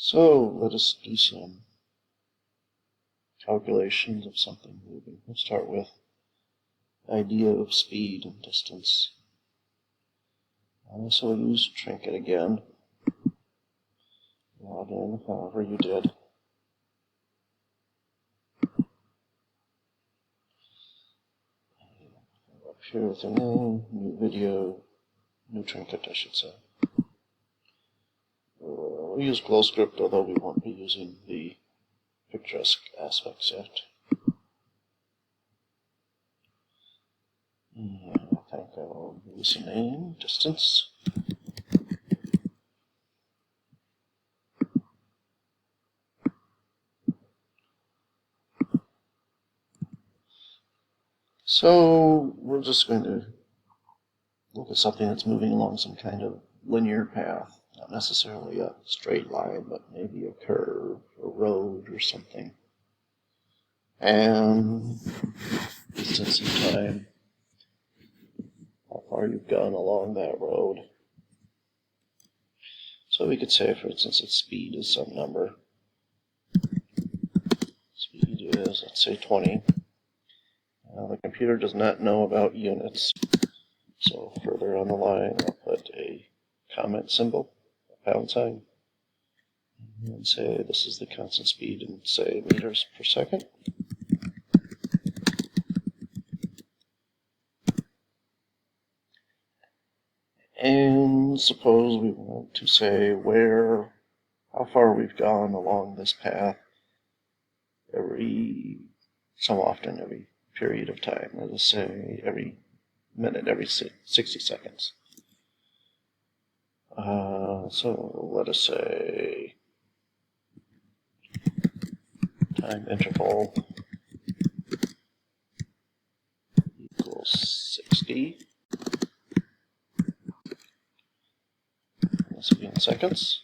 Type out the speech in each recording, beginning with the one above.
So let us do some calculations of something moving. We'll start with idea of speed and distance. So we'll use trinket again. Log in however you did. Up here with a name, new video, new trinket I should say. We'll use GlowScript, although we won't be using the picturesque aspects yet. And I think I will use a name, distance. So we're just going to look at something that's moving along some kind of linear path, not necessarily a straight line, but maybe a curve, a road, or something. And distance and time, how far you've gone along that road. So we could say, for instance, that speed is some number. Speed is, let's say, 20. The computer does not know about units, so further on the line I'll put a comment symbol, a pound sign, and say this is the constant speed in, say, meters per second. And suppose we want to say how far we've gone along this path so often every period of time. Let us say every minute, every 60 seconds. So let us say time interval equals 60. This will be in seconds.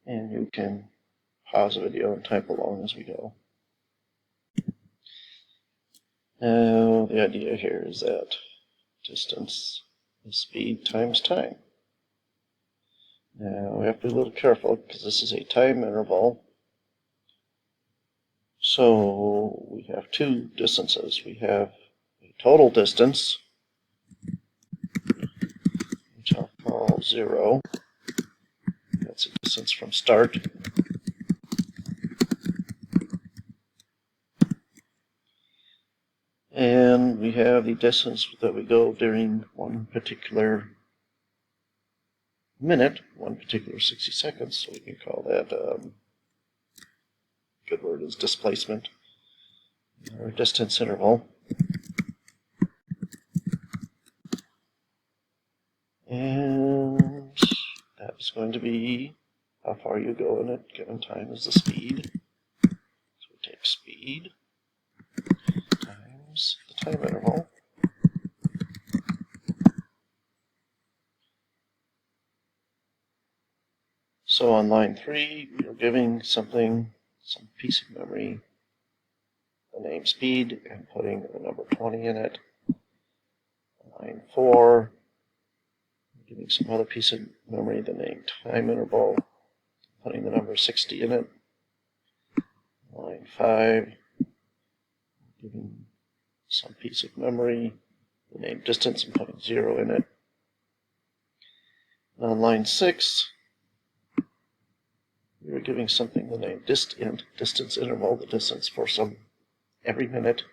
And you can pause the video and type along as we go. Now, the idea here is that distance is speed times time. Now, we have to be a little careful because this is a time interval. So, we have two distances. We have a total distance, which I'll call 0. That's a distance from start. And we have the distance that we go during one particular minute, one particular 60 seconds, so we can call that, good word is displacement, or distance interval. And that is going to be how far you go in a given time is the speed. So we take speed times the time interval. So on line 3, we are giving something, some piece of memory, the name speed, and putting the number 20 in it. On line 4, giving some other piece of memory, the name time interval, putting the number 60 in it. Line 5, giving some piece of memory, the name distance, and putting 0 in it. And on line 6, we are giving something the name distance interval, the distance for every minute,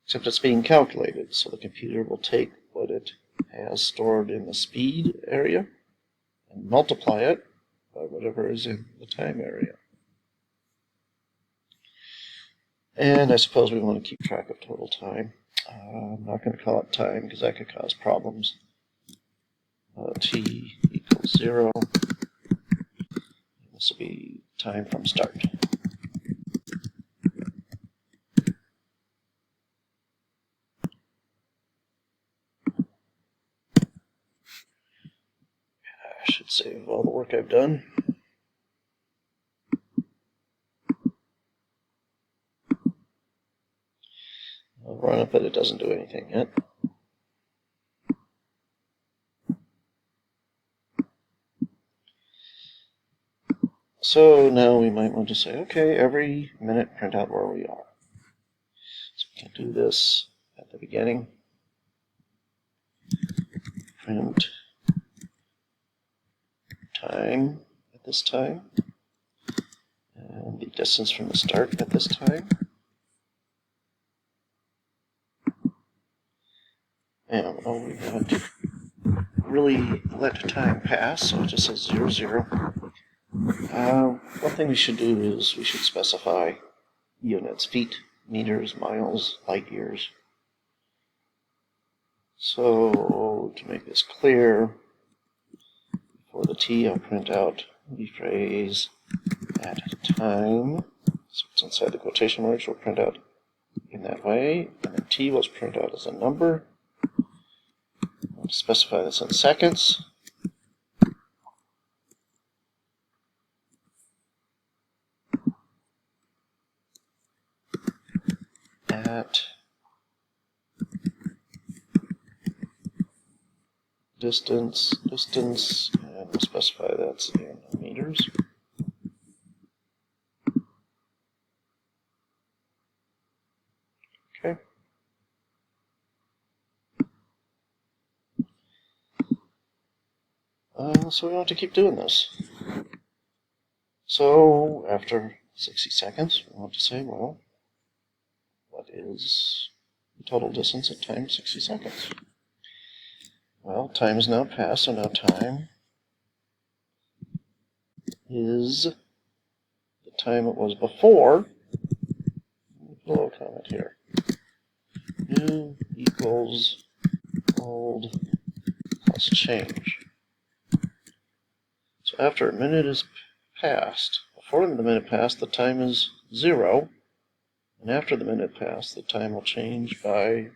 except it's being calculated, so the computer will take what it has stored in the speed area and multiply it by whatever is in the time area. And I suppose we want to keep track of total time. I'm not going to call it time because that could cause problems. T equals 0. This will be time from start. I should save all the work I've done. I'll run it, but it doesn't do anything yet. So now we might want to say, okay, every minute print out where we are. So we can do this at the beginning. Print time at this time. And the distance from the start at this time. And we want to really let time pass, so it just says 0, 0. One thing we should do is we should specify units, feet, meters, miles, light years. So to make this clear, for the T, I'll print out the phrase at time. So it's inside the quotation marks, we'll print out in that way. And then T was print out as a number. I'll specify this in seconds. At distance, and we'll specify that's in meters. Okay. So we want to keep doing this. So after 60 seconds, we want to say, well, what is the total distance at time 60 seconds? Well, time is now passed, so now time is the time it was before. Put a little comment here. New equals old plus change. So after a minute is passed, before the minute passed, the time is 0. And after the minute passed, the time will change by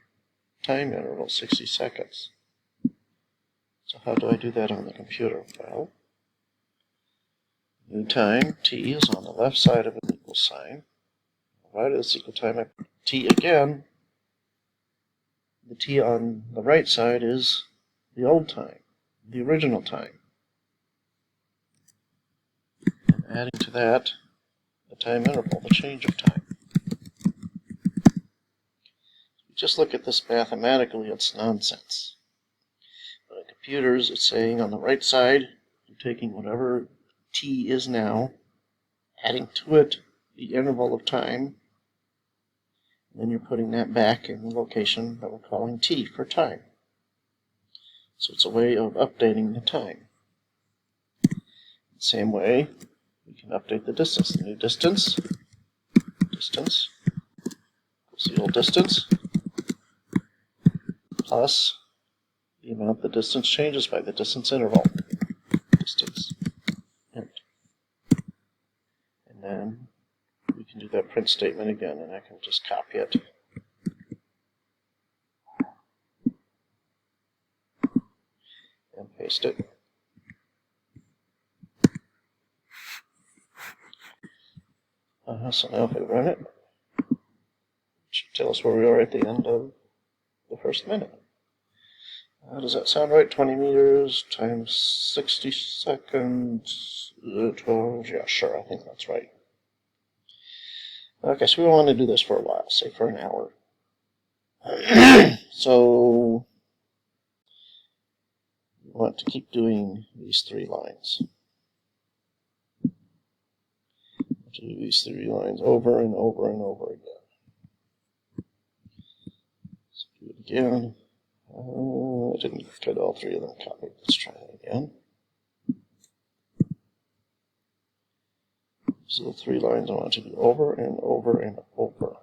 time interval 60 seconds. So how do I do that on the computer? Well, new time, T, is on the left side of an equal sign. Right of this equal time, I put T again. The T on the right side is the old time, the original time. And adding to that, the time interval, the change of time. Just look at this mathematically, it's nonsense. But in computers, it's saying on the right side, you're taking whatever T is now, adding to it the interval of time, and then you're putting that back in the location that we're calling T for time. So it's a way of updating the time. The same way, we can update the distance. The new distance equals the old distance, plus the amount the distance changes by, the distance interval. Distance int. And then we can do that print statement again, and I can just copy it. And paste it. So now if we run it, it should tell us where we are at the end of the first minute. Does that sound right? 20 meters times 60 seconds, 12, yeah, sure, I think that's right. Okay, so we want to do this for a while, say for an hour. So we want to keep doing these 3 lines. Do these 3 lines over and over and over again. Let's do it again. I didn't get all 3 of them copied. Let's try that again. So the 3 lines I want to do over and over and over.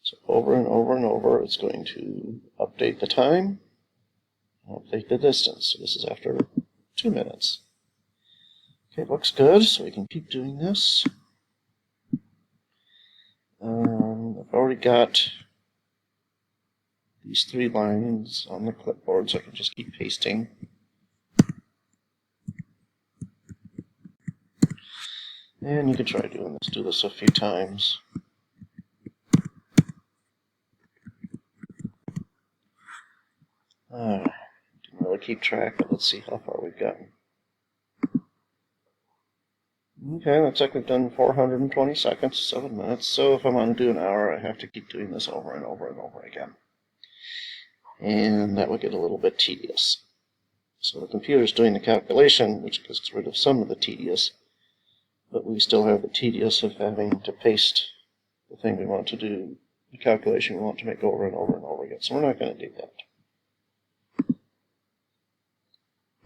So over and over and over, it's going to update the time, update the distance. So this is after 2 minutes. Okay, looks good, so we can keep doing this. I've already got these 3 lines on the clipboard, so I can just keep pasting. And you can try doing this. Do this a few times. Didn't really keep track, but let's see how far we've gotten. Okay, looks like we've done 420 seconds, 7 minutes. So if I want to do an hour, I have to keep doing this over and over and over again. And that would get a little bit tedious. So the computer's doing the calculation, which gets rid of some of the tedious, but we still have the tedious of having to paste the thing we want to do, the calculation we want to make over and over and over again. So we're not going to do that.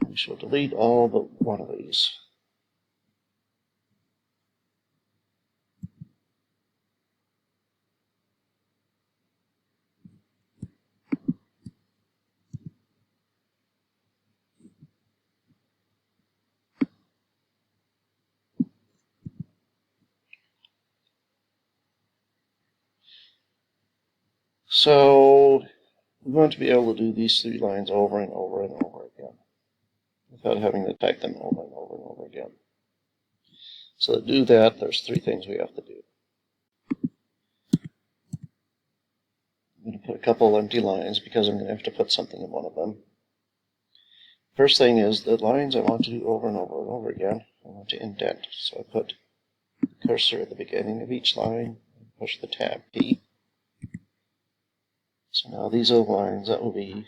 We shall delete all but one of these. So we want to be able to do these 3 lines over and over and over again without having to type them over and over and over again. So to do that, there's 3 things we have to do. I'm going to put a couple empty lines because I'm going to have to put something in one of them. First thing is the lines I want to do over and over and over again, I want to indent. So I put the cursor at the beginning of each line and push the tab key. So now these are the lines that will be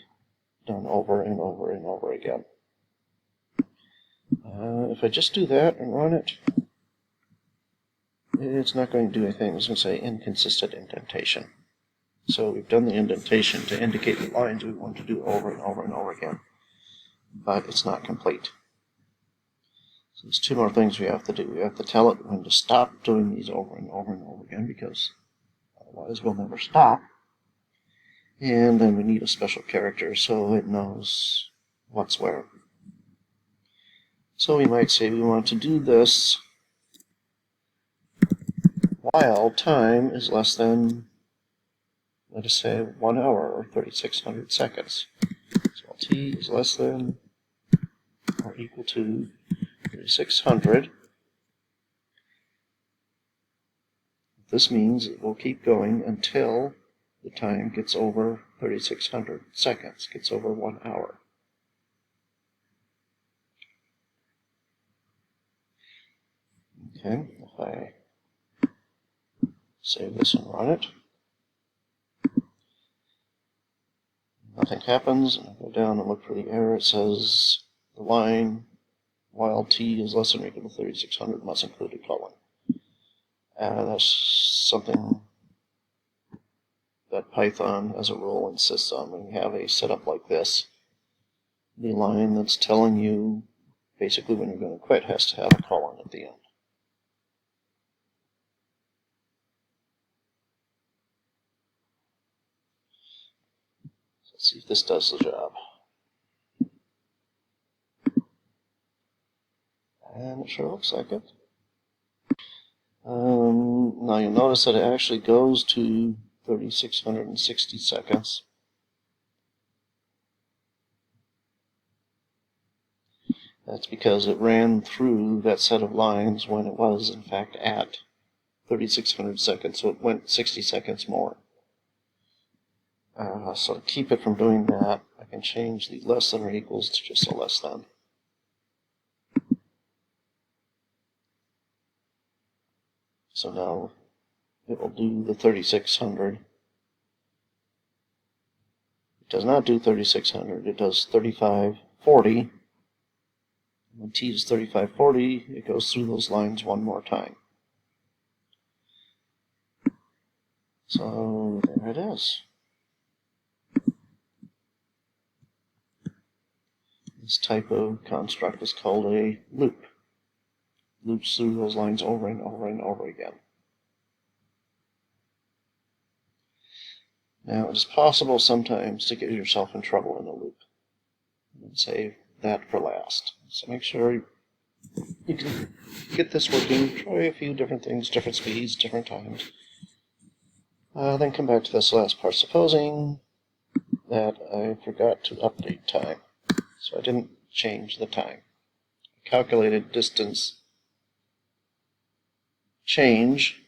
done over and over and over again. If I just do that and run it, it's not going to do anything. It's going to say inconsistent indentation. So we've done the indentation to indicate the lines we want to do over and over and over again, but it's not complete. So there's 2 more things we have to do. We have to tell it when to stop doing these over and over and over again, because otherwise we'll never stop. And then we need a special character so it knows what's where. So we might say we want to do this while time is less than, let us say, 1 hour or 3,600 seconds. So while t is less than or equal to 3,600, this means it will keep going until the time gets over 3,600 seconds, gets over 1 hour. Okay, if I save this and run it, nothing happens. I go down and look for the error. It says the line while t is less than or equal to 3,600 must include a colon. That's something that Python, as a rule, insists on. When you have a setup like this, the line that's telling you basically when you're going to quit has to have a colon at the end. So let's see if this does the job. And it sure looks like it. Now you'll notice that it actually goes to 3,660 seconds. That's because it ran through that set of lines when it was, in fact, at 3,600 seconds, so it went 60 seconds more. So to keep it from doing that, I can change the less than or equals to just a less than. So now it will do the 3,600. It does not do 3,600, it does 3,540. When t is 3,540, it goes through those lines one more time. So there it is. This type of construct is called a loop. Loops through those lines over and over and over again. Now, it is possible sometimes to get yourself in trouble in a loop. And save that for last. So make sure you can get this working. Try a few different things, different speeds, different times. Then come back to this last part. Supposing that I forgot to update time. So I didn't change the time. I calculated distance change